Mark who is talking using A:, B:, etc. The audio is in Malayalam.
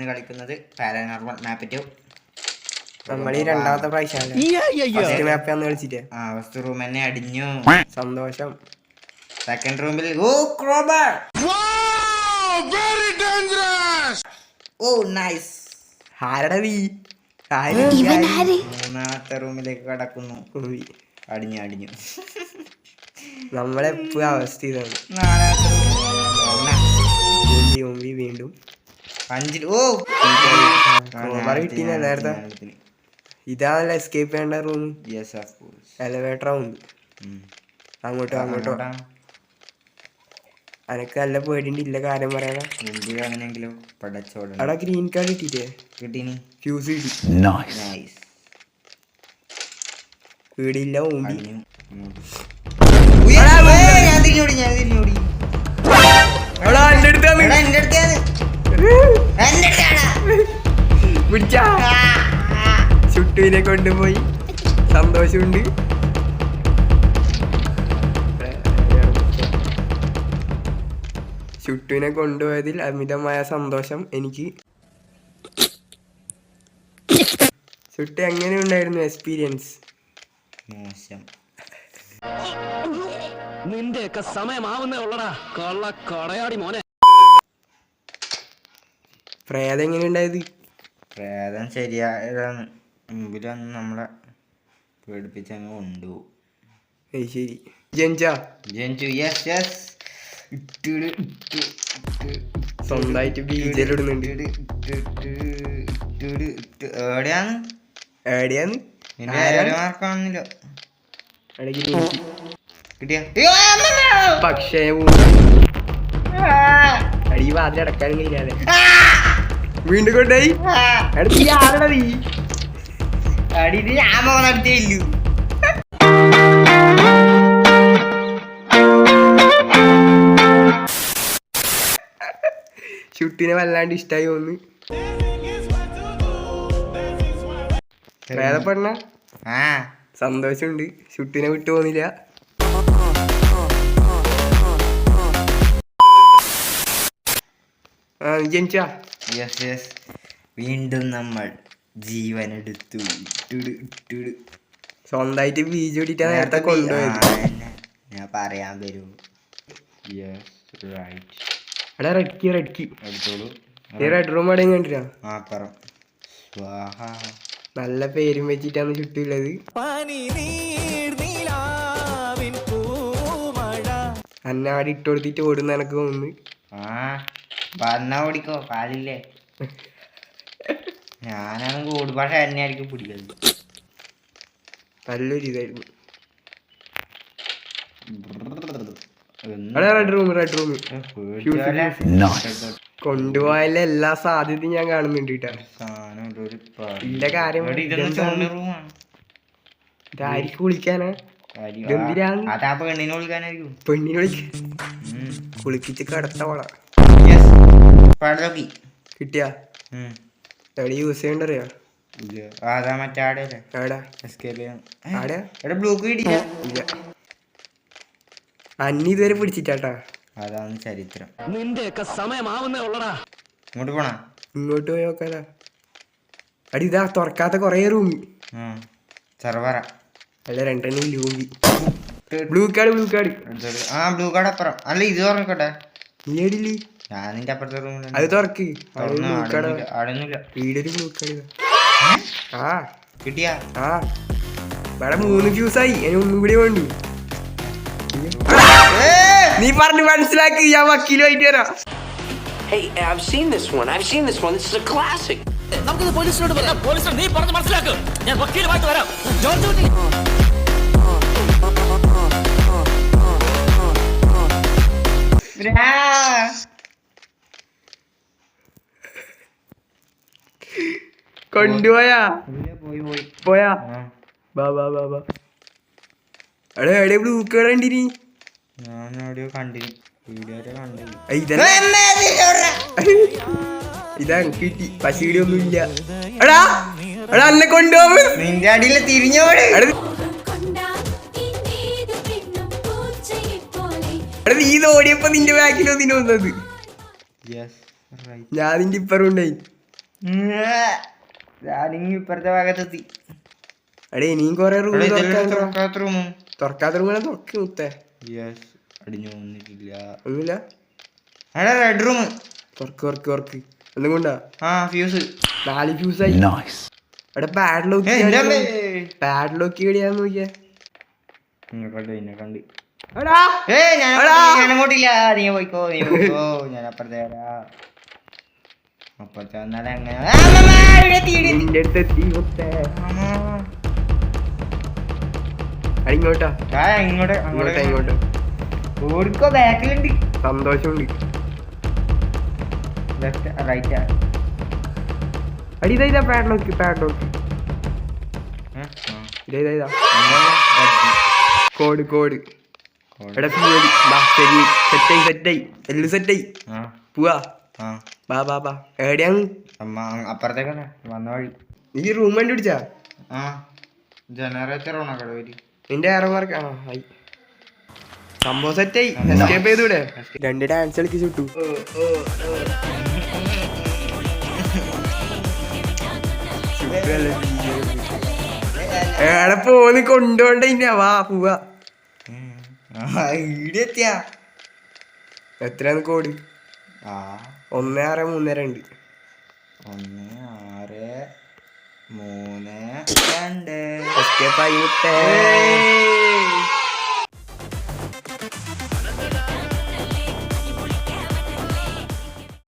A: കളിക്കുന്നത് പാരാനോർമൽ മാപ്പ് 2.
B: നമ്മളീ രണ്ടാമത്തെ പ്രാവശ്യം കളിച്ചിട്ട്
A: ഫസ്റ്റ് റൂം തന്നെ അടിഞ്ഞു.
B: സന്തോഷം.
A: സെക്കൻഡ് റൂമിൽ ക്രോബർ. ഓ നൈസ്.
B: ആരടാ നീ?
A: മൂന്നാമത്തെ റൂമിലേക്ക് കടക്കുന്നു. അടിഞ്ഞു
B: നമ്മളെപ്പോഴും അവസ്ഥ ഇതാണ്. വീണ്ടും നേരത്തെ ഇതാണല്ലോ എസ്കേപ്പ് ചെയ്യേണ്ട റൂം. എലവേറ്റർ ഉണ്ട് അങ്ങോട്ടോ അനക്ക് നല്ല പേടിണ്ട്. ഇല്ല കാര്യം പറയാനാ. അവിടെ ഗ്രീൻ കാർഡ് കിട്ടിയിട്ടേ ഫ്യൂസ് കിട്ടി. പേടിയില്ല. ചുട്ടുവിനെ കൊണ്ടുപോയി. സന്തോഷമുണ്ട്. ചുട്ടുവിനെ കൊണ്ടുപോയതിൽ അമിതമായ സന്തോഷം എനിക്ക്. ചുട്ടു എങ്ങനെയുണ്ടായിരുന്നു എക്സ്പീരിയൻസ്?
A: മോശം.
C: നിന്റെയൊക്കെ സമയമാവുന്നേ ഉള്ളടാ കള്ള കടയാടി മോനെ.
B: പ്രേതം എങ്ങനെയുണ്ടായത്?
A: പ്രേതം ശരിയായതാണ്. മുമ്പിൽ വന്ന് നമ്മളെ പേടിപ്പിച്ചങ്ങ് കൊണ്ടുപോകും.
B: ശരി. ജനിച്ചു. സ്വന്തമായിട്ട് ബീജലിടുന്നുണ്ട്. എവിടെയാന്ന്
A: കാണുന്നില്ല.
B: പക്ഷേ അടി വാതിൽ അടക്കാനും കഴിയാതെ വീണ്ടും കൊണ്ടായി. ആരടാ നീ?
A: നടത്തിയില്ലു.
B: ചുട്ടിനെ വല്ലാണ്ട് ഇഷ്ടായി തോന്നി. വേദപ്പെടണ സന്തോഷമുണ്ട്. ചുട്ടിനെ വിട്ടു പോന്നില്ല. ജനിച്ചാ
A: വീണ്ടും നമ്മൾ ജീവനെടുത്തു.
B: സ്വന്തമായിട്ട് ബീജ് പിടിച്ചാ നേരത്തെ കൊണ്ടുപോയത്.
A: ഞാൻ പറയാൻ വരൂ.
B: എടാ റെഡ്ക്കി റെഡ് റൂം എവിടെയും കണ്ടില്ല. നല്ല പേരും വെച്ചിട്ടാണ് ചുറ്റുള്ളത്. അന്നാടി ഇട്ട് കൊടുത്തിട്ട് ഓടുന്ന എനക്ക് തോന്നുന്നു.
A: ഓടിക്കോ പാലില്ലേ. ഞാനാണ് കൂട് പക്ഷെ എന്നെ ആയിരിക്കും പിടിക്കുന്നത്.
B: നല്ലൊരു ഇതായിരുന്നു. റെഡ് റൂം കൊണ്ടുപോയാലും എല്ലാ സാധ്യതയും ഞാൻ കാണുന്നുണ്ട് കേട്ടോ. ഇല്ല കാര്യം ഇതായിരിക്കും വിളിക്കാനാ.
A: പെണ്ണിനെ വിളിക്കാനായിരിക്കും.
B: പെണ്ണിനെ വിളിക്കാൻ കുളിപ്പിച്ച് കിടത്തോളാം. കിട്ടിയാ എവിടെ യൂസ് ചെയ്യണ്ടറിയാ? അന്നി ഇതുവരെ പിടിച്ചിട്ടാ.
A: അതാണ് ചരിത്രം.
C: നിന്റെയൊക്കെ സമയമാവുന്നേ ഉള്ളടാ.
A: ഇങ്ങോട്ട് പോണ.
B: ഇങ്ങോട്ട് പോയി നോക്കാലാ. അടി ഇതാ തുറക്കാത്ത കൊറേ റൂമി.
A: സർവറ
B: അല്ല രണ്ടെണ്ണം ലൂമ്പി. ബ്ലൂ കാർഡ്
A: ബ്ലൂ കാർഡ് അപ്പുറം. അല്ല ഇത് തുറക്കട്ടെ.
B: നീ എടില്ലേ?
A: ഞാൻ നിന്റെ അപ്പുറത്തെ റൂമിൽ.
B: അത് തുറക്ക്.
A: വീടൊരു
B: ബ്ലൂ കാർഡ്.
A: കിട്ടിയാ?
B: ഇവിടെ 3 ഫ്യൂസായി. ഇനി ഒന്നും കൂടി വേണ്ടു. നീ പറഞ്ഞു മനസ്സിലാക്കി. ഞാൻ വക്കീലുമായിട്ട് വരാം.
C: Hey, I've seen this one. This is a classic. നമുക്കിത് പോലീസിനോട് പറയാം. പോലീസിനോട് നീ പറഞ്ഞു മനസ്സിലാക്ക്. ഞാൻ വക്കീലുമായിട്ട് വരാം.
B: കൊണ്ടുപോയാ പോയാ എവിടെ ബ്ലൂ കാർഡ് കണ്ടിനി? ഇതാ കിട്ടി. പശീടി ഒന്നും ഇല്ല. എടാ അന്നെ കൊണ്ടുപോകും.
A: നിന്റെ അടിയിൽ തിരിഞ്ഞോട്.
B: നീ ഓടിയപ്പോ നിന്റെ ബാക്കിലോ നിന്നെ വന്നത്. ഞാൻ നിന്റെ ഇപ്പറും ഉണ്ടായി.
A: ഞാനിങ്ങ ഇപ്പുറത്തെ ഭാഗത്തെത്തി.
B: അടേ ഇനിയും കൊറേ റൂം
A: തുറക്കാത്ത റൂം.
B: തുറക്കാത്ത റൂമിനെ തുറക്കി മുത്തേ.
A: യെസ്, അടിഞ്ഞു വന്നിട്ടില്ല.
B: ഒന്നുമില്ല.
A: എടാ റെഡ് റൂം
B: തുറക്ക് ഒന്നും കൊണ്ടാ.
A: ആ ഫ്യൂസ്
B: 4 ഫ്യൂസായി. എടാ പാഡ് ലോക്ക് എവിടെയാന്ന് നോക്കിയേ.
A: കണ്ട്
B: എടാ
A: ഞാനങ്ങോട്ടില്ല. നീ പോയിക്കോ ഞാൻ അപ്പുറത്തെ വരാം. അപ്പുറത്തെ വന്നാലേ അങ്ങനെ
B: നിന്റെ അടുത്ത് എത്തി മുത്തേ. ഇങ്ങോട്ടാ
A: ഇങ്ങോട്ട് ഓർക്കോ ബാക്കിലുണ്ട്.
B: സന്തോഷമുണ്ട്.
A: ലെഫ്റ്റ് റൈറ്റ്
B: അടി ഇതാ പാഡ് ലോക്ക് ഇതാ കോഡ് എടാ സെറ്റായി എല്ലാം സെറ്റായി. പോവാ ബാ എവിടെയാണ്?
A: അപ്പുറത്തേക്കല്ലേ വന്ന വഴി.
B: നീ റൂം കണ്ടുപിടിച്ചാ?
A: ആ ജനറേറ്റർ ഓണാ കടവരി.
B: നിന്റെ ആറോമാർക്ക് ആയി സംഭവം സെറ്റായി. എസ്കേപ്പ് ചെയ്തൂടെ? 2 ഡാൻസ് കളിക്ക് ചുട്ടു. എവിടെ പോന്ന് കൊണ്ടോണ്ട വാ പോവാ.
A: ഈടെത്തിയാ
B: എത്രയാന്ന് കോഡ്? 1632 ഉണ്ട്.
A: 1632
B: എസ്കേപ്പ് ആയി മുത്തേ.